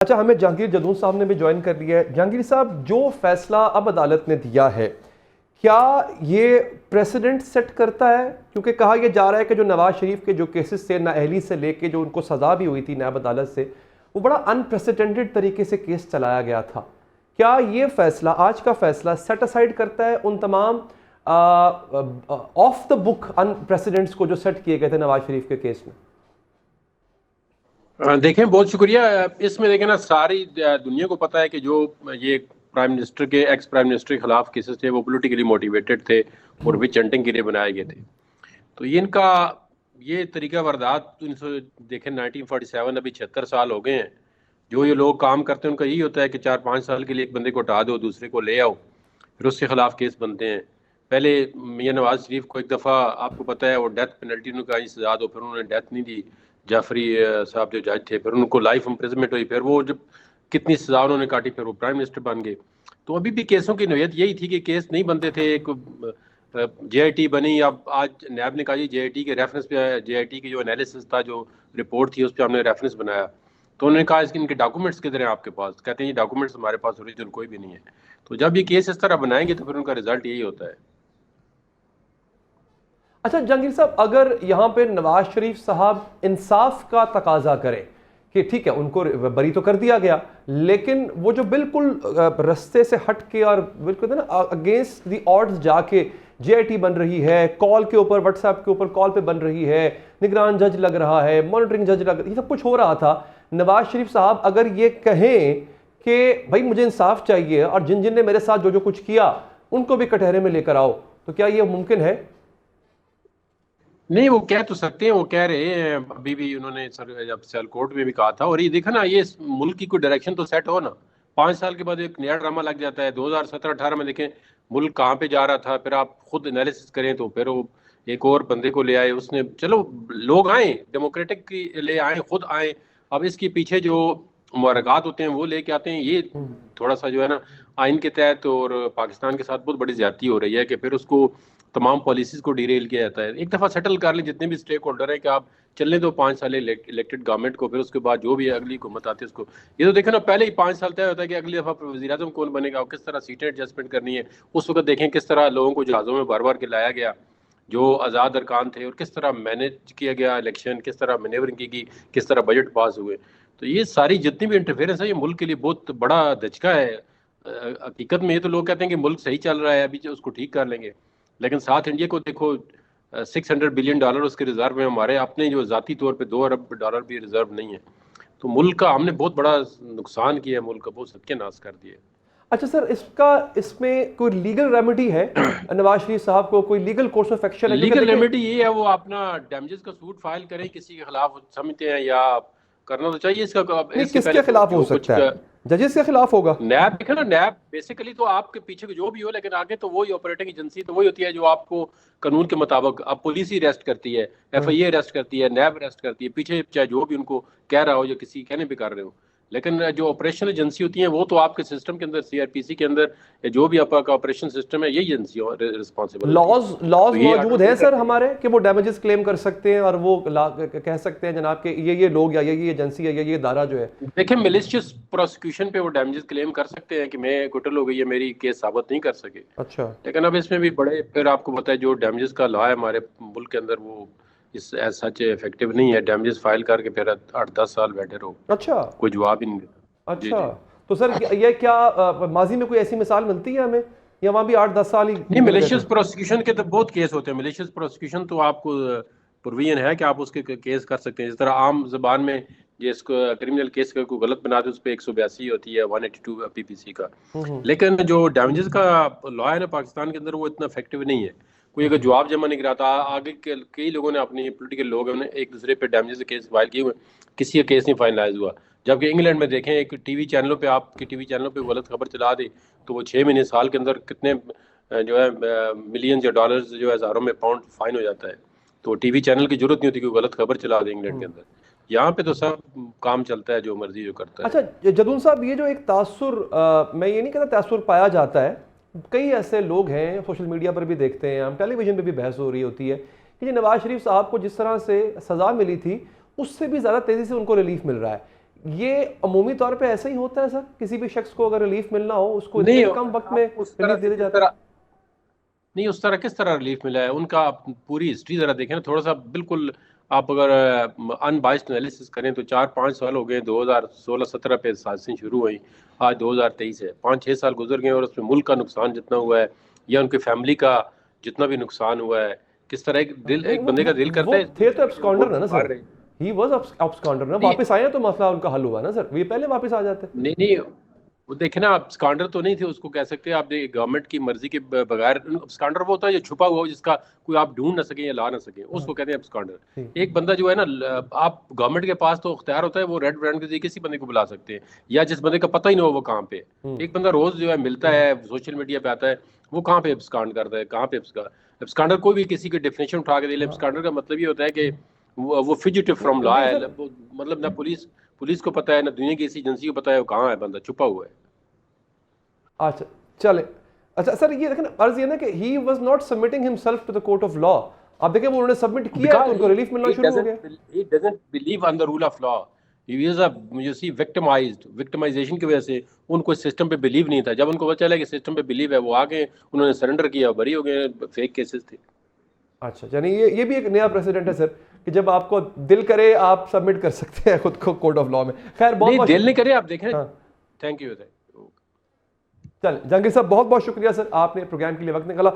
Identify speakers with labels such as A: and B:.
A: اچھا، ہمیں جہانگیر جدون صاحب نے بھی جوائن کر لیا ہے۔ جہانگیر صاحب، جو فیصلہ اب عدالت نے دیا ہے، کیا یہ پریسیڈنٹ سیٹ کرتا ہے؟ کیونکہ کہا یہ جا رہا ہے کہ جو نواز شریف کے جو کیسز سے نااہلی سے لے کے جو ان کو سزا بھی ہوئی تھی نیب عدالت سے، وہ بڑا انپریسیڈنٹڈ طریقے سے کیس چلایا گیا تھا۔ کیا یہ فیصلہ، آج کا فیصلہ، سیٹ اسائیڈ کرتا ہے ان تمام of the book in precedents کو جو سیٹ کیے گئے تھے نواز شریف کے کیس میں؟
B: دیکھیں، بہت شکریہ۔ اس میں دیکھیں نا، ساری دنیا کو پتہ ہے کہ جو یہ پرائم منسٹر کے ایکس پرائم منسٹر کے خلاف کیسز تھے وہ پولیٹیکلی موٹیویٹڈ تھے اور وچ ہنٹنگ کے لیے بنائے گئے تھے۔ تو یہ ان کا یہ طریقہ واردات دیکھیں 1947 ابھی 76 سال ہو گئے ہیں۔ جو یہ لوگ کام کرتے ہیں ان کا یہی ہوتا ہے کہ 4-5 سال کے لیے ایک بندے کو ہٹا دو، دوسرے کو لے آؤ، پھر اس کے خلاف کیس بنتے ہیں۔ پہلے میاں نواز شریف کو ایک دفعہ آپ کو پتہ ہے وہ ڈیتھ پینلٹی ان کا سزا دو، پھر انہوں نے ڈیتھ نہیں دی۔ جعفری صاحب جو جج تھے، پھر ان کو لائف امپریزنمنٹ ہوئی، پھر وہ جب کتنی سزا انہوں نے کاٹی، پھر وہ پرائم منسٹر بن گئے۔ تو ابھی بھی کیسوں کی نوعیت یہی تھی کہ کیس نہیں بنتے تھے۔ ایک جے آئی ٹی بنی، اب آج نیب نے کہا جی جے آئی ٹی کے ریفرنس پہ، جے آئی ٹی کی جو انالیسس تھا، جو رپورٹ تھی، اس پہ ہم نے ریفرنس بنایا۔ تو انہوں نے کہا ان کے ڈاکومنٹس کدھر ہیں آپ کے پاس؟ کہتے ہیں یہ ڈاکومنٹس ہمارے پاس اوریجنل کوئی بھی نہیں ہے۔ تو جب یہ کیس اس طرح بنائیں گے تو پھر ان کا رزلٹ یہی ہوتا ہے۔
A: اچھا جہانگیر صاحب، اگر یہاں پہ نواز شریف صاحب انصاف کا تقاضا کریں کہ ٹھیک ہے ان کو بری تو کر دیا گیا، لیکن وہ جو بالکل رستے سے ہٹ کے اور بالکل نا اگینسٹ دی آڈز جا کے جے آئی ٹی بن رہی ہے، کال کے اوپر، واٹس ایپ کے اوپر کال پہ بن رہی ہے، نگران جج لگ رہا ہے، مانیٹرنگ جج لگ رہا ہے، یہ سب کچھ ہو رہا تھا، نواز شریف صاحب اگر یہ کہیں کہ بھائی مجھے انصاف چاہیے اور جن جن نے میرے ساتھ جو جو کچھ کیا ان کو بھی کٹہرے میں لے کر آؤ، تو کیا یہ ممکن ہے؟
B: نہیں، وہ کہہ تو سکتے ہیں، وہ کہہ رہے ہیں، ابھی بھی انہوں نے جب سیال کورٹ میں بھی کہا تھا۔ اور یہ دیکھا نا، یہ ملک کی کوئی ڈائریکشن تو سیٹ ہو نا۔ 5 سال کے بعد ایک نیا ڈرامہ لگ جاتا ہے۔ 2017-18 میں دیکھیں ملک کہاں پہ جا رہا تھا، پھر آپ خود انالیسس کریں تو پھر وہ ایک اور بندے کو لے آئے، اس نے چلو لوگ آئیں ڈیموکریٹک کی لے آئیں، خود آئیں، اب اس کے پیچھے جو محرکات ہوتے ہیں وہ لے کے آتے ہیں۔ یہ تھوڑا سا جو ہے نا آئین کے تحت اور پاکستان کے ساتھ بہت بڑی زیادتی ہو رہی ہے کہ پھر اس کو تمام پالیسیز کو ڈیریل کیا جاتا ہے۔ ایک دفعہ سیٹل کر لیں جتنے بھی اسٹیک ہولڈر ہیں کہ آپ چلنے دو 5 سال الیکٹڈ گورنمنٹ کو، پھر اس کے بعد جو بھی اگلی حکومت آتی ہے اس کو۔ یہ تو دیکھیں نا، پہلے ہی 5 سال طے ہوتا ہے کہ اگلی دفعہ وزیر اعظم کون بنے گا، کس طرح سیٹیں ایڈجسٹمنٹ کرنی ہے۔ اس وقت دیکھیں کس طرح لوگوں کو جہازوں میں بار بار کے لایا گیا، جو آزاد ارکان تھے، اور کس طرح مینیج کیا گیا الیکشن، کس طرح مینیورنگ کی گئی، کس طرح بجٹ پاس ہوئے۔ تو یہ ساری جتنی بھی انٹرفیئرنس ہے یہ ملک کے لیے بہت بڑا دھچکا ہے۔ حقیقت میں یہ تو لوگ کہتے ہیں کہ ملک صحیح چل رہا ہے، ابھی اس کو ٹھیک کر لیں گے، لیکن ساتھ انڈیا کو دیکھو، $600 بلین اس کے ریزرو میں، ہمارے اپنے جو ذاتی طور پہ $2 ارب بھی ریزرو نہیں ہے۔ تو ملک کا ہم نے بہت بڑا نقصان کیا ہے، ملک کا بہت ستیہ ناش کر دیا ہے۔
A: اچھا سر، اس میں کوئی لیگل ریمیڈی ہے نواز شریف صاحب کو؟ کوئی لیگل کورس آف ایکشن ہے؟
B: لیگل ریمیڈی یہ ہے وہ اپنا ڈیمیجز کا سوٹ فائل کریں کسی کے خلاف، سمجھتے ہیں یا کرنا تو چاہیے اس کا۔
A: نہیں، کس کے خلاف ہو سکتا ہے؟ ججز کے خلاف ہوگا؟
B: نیب دیکھیں نا، نیب بیسیکلی تو آپ کے پیچھے جو بھی ہو، لیکن آگے تو وہی آپریٹنگ ایجنسی تو وہی ہوتی ہے جو آپ کو قانون کے مطابق، اب پولیس ہی اریسٹ کرتی ہے، ایف آئی اے اریسٹ کرتی ہے، نیب اریسٹ کرتی ہے، پیچھے چاہے جو بھی ان کو کہہ رہا ہو یا کسی کہنے پہ کر رہے ہو، لیکن جو آپریشن ایجنسی ہوتی ہیں وہ تو آپ کے سسٹم کے اندر، سی آر پی سی کے اندر جو بھی آپ کا آپریشن سسٹم ہے، یہی ایجنسی رسپانسبل ہوتی ہے۔
A: لاز موجود ہیں سر ہمارے کہ وہ ڈیمیجز کلیم کر سکتے ہیں اور وہ کہہ سکتے ہیں جناب کہ یہ لوگ یا یہ ایجنسی یا یہ ادارہ جو ہے؟
B: دیکھیں میلیشیس پروسیکیوشن پہ وہ ڈیمیجز کلیم کر سکتے ہیں کہ میں گٹل ہو گئی ہے، میری کیس ثابت نہیں کر سکے۔
A: اچھا،
B: لیکن اب اس میں بھی بڑے، پھر آپ کو پتہ ہے جو ڈیمیجز کا لا ہے ہمارے ملک کے اندر وہ اس ایز سچ افیکٹو نہیں ہے۔ ڈیمیجز فائل کر کے پھر 8-10 سال بیٹھے رہو،
A: اچھا
B: کوئی جواب ہی نہیں دیتا۔ جی
A: اچھا، تو سر یہ کیا ماضی میں کوئی ایسی مثال ملتی ہے ہمیں، یا وہاں بھی 8-10 سال ہی؟
B: نہیں، میلیشیس پروسیکیوشن کے تو بہت کیس ہوتے ہیں۔ میلیشیس پروسیکیوشن تو آپ کو پروویژن ہے کہ آپ اس کے کیس کر سکتے ہیں، جس طرح عام زبان میں جس کو کرمنل کیس کا کوئی غلط بنا دے اس پہ 182 ہوتی ہے، 182 پی پی سی کا۔ لیکن جو ڈیمیجز کا لا ہے نا پاکستان کے اندر، وہ اتنا افیکٹو نہیں ہے۔ کوئی اگر جواب جمع نہیں کراتا، آگے کئی لوگوں نے اپنی پولیٹیکل لوگ نے ایک دوسرے پہ ڈیمیجز کیس فائل کیے ہوئے، کسی کا کیس نہیں فائنلائز ہوا۔ جبکہ انگلینڈ میں دیکھیں، ایک ٹی وی چینلوں پہ، آپ کی ٹی وی چینلوں پہ غلط خبر چلا دے تو وہ 6 مہینے سال کے اندر کتنے جو ہے ملینز یا ڈالرز جو ہے ہزاروں میں پاؤنڈ فائن ہو جاتا ہے۔ تو ٹی وی چینل کی ضرورت نہیں ہوتی کہ غلط خبر چلا دے انگلینڈ کے اندر۔ یہاں پہ تو سب کام چلتا ہے، جو مرضی جو کرتا ہے۔
A: اچھا جدون صاحب، یہ جو ایک تاثر، میں یہ نہیں کہتا تاثر پایا جاتا ہے، کئی ایسے لوگ ہیں، سوشل میڈیا پر بھی دیکھتے ہیں ہم، ٹیلی ویژن پہ بھی بحث ہو رہی ہوتی ہے کہ یہ نواز شریف صاحب کو جس طرح سے سزا ملی تھی اس سے بھی زیادہ تیزی سے ان کو ریلیف مل رہا ہے۔ یہ عمومی طور پہ ایسا ہی ہوتا ہے سر؟ کسی بھی شخص کو اگر ریلیف ملنا ہو اس کو
B: نہیں
A: اتنے کم وقت میں
B: اس طرح
A: ریلیف دے دیا جاتا ہے؟
B: نہیں اس طرح کس طرح ریلیف ملا ہے ان کا؟ آپ پوری ہسٹری ذرا دیکھیں نا تھوڑا سا، بالکل آپ اگر ان بائسڈ انالیسس کریں تو 4-5 سال ہو گئے، 2016-17 پہ سازشیں شروع ہوئیں، آج 2023 ہے، 5-6 سال گزر گئے، اور اس میں ملک کا نقصان جتنا ہوا ہے یا ان کی فیملی کا جتنا بھی نقصان ہوا ہے، کس طرح ایک بندے کا دل کرتا
A: وہ
B: ہے
A: تھے تو ایبسکانڈر نا سر،
B: مار رہے
A: ہی واز ایبسکانڈر نا،
B: نہیں
A: واپس آئے ہیں تو مسئلہ ان کا حل ہوا نا سر، یہ پہلے واپس آ جاتے.
B: نہیں وہ دیکھیں نا، آپ سکانڈر تو نہیں تھے اس کو کہہ سکتے آپ، گورنمنٹ کی مرضی کے بغیر. سکانڈر وہ ہوتا ہے جو چھپا ہوا ہو، جس کا کوئی آپ ڈھونڈ نہ سکیں یا لا نہ سکیں، اس کو کہتے ہیں سکانڈر. ایک بندہ جو ہے نا، آپ گورنمنٹ کے پاس تو اختیار ہوتا ہے، وہ ریڈ برانڈ کے ذریعے کسی بندے کو بلا سکتے ہیں، یا جس بندے کا پتہ ہی نہ ہو وہ کہاں پہ. ایک بندہ روز جو ہے ملتا ہے، سوشل میڈیا پہ آتا ہے، وہ کہاں پہ ابسکانڈ کرتا ہے، کہاں پہ ابسکانڈر. کوئی بھی کسی کی ڈیفینیشن اٹھا کے دے لے، ابسکانڈر کا مطلب یہ ہوتا ہے کہ وہ فیجیٹیو فرام لا ہے، مطلب نہ پولیس کو پتہ ہے، نہ دنیا کی کسی ایجنسی کو پتہ ہے وہ کہاں ہے، بندہ چھپا ہوا ہے.
A: اچھا چلے. اچھا سر یہ دیکھیں عرض یہ نا کہ he was not submitting himself to the court of law. آپ دیکھیں وہ انہوں نے سبمٹ کیا ہے تو ان کو ریلیف ملنا شروع ہو گیا.
B: He doesn't believe on the rule of law. He is you see victimized. Victimization کی وجہ سے ان کو سسٹم پہ بلیو نہیں تھا. جب ان کو پتہ چلا کہ سسٹم پہ بلیو ہے، وہ آگے انہوں نے سرنڈر کیا، بری ہو گئے. فیک کیسز تھے.
A: اچھا یعنی یہ بھی ایک نیا پریسیڈنٹ ہے سر کہ جب آپ کو دل کرے آپ سبمٹ کر سکتے ہیں خود کو کورٹ آف لا میں. خیر بہت
B: دل نہیں کرے، آپ دیکھیں. Thank you.
A: چل جہانگیر صاحب بہت بہت شکریہ سر، آپ نے پروگرام کے لیے وقت نکالا.